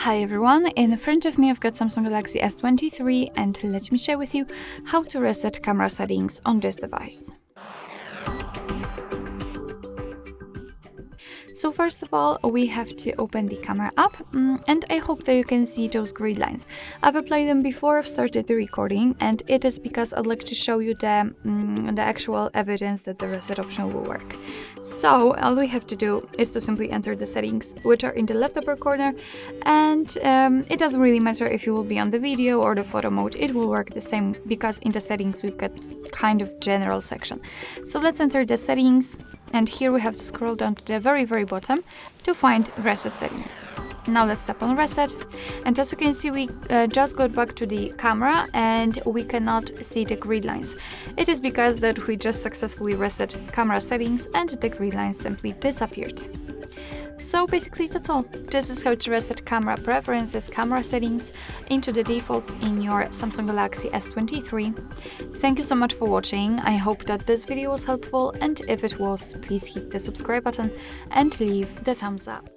Hi everyone, in front of me I've got Samsung Galaxy S23 and let me share with you how to reset camera settings on this device. So first of all, we have to open the camera app, and I hope that you can see those grid lines. I've applied them before I've started the recording, and it is because I'd like to show you the actual evidence that the reset option will work. So all we have to do is to simply enter the settings, which are in the left upper corner, and it doesn't really matter if you will be on the video or the photo mode, it will work the same because in the settings we've got kind of general section. So let's enter the settings. And here we have to scroll down to the very bottom to find reset settings. Now let's tap on reset, and as you can see we just got back to the camera and we cannot see the grid lines. It is because that we just successfully reset camera settings and the grid lines simply disappeared. So basically that's all. This is how to reset camera preferences, camera settings into the defaults in your Samsung Galaxy S23. Thank you so much for watching. I hope that this video was helpful, and if it was, please hit the subscribe button and leave the thumbs up.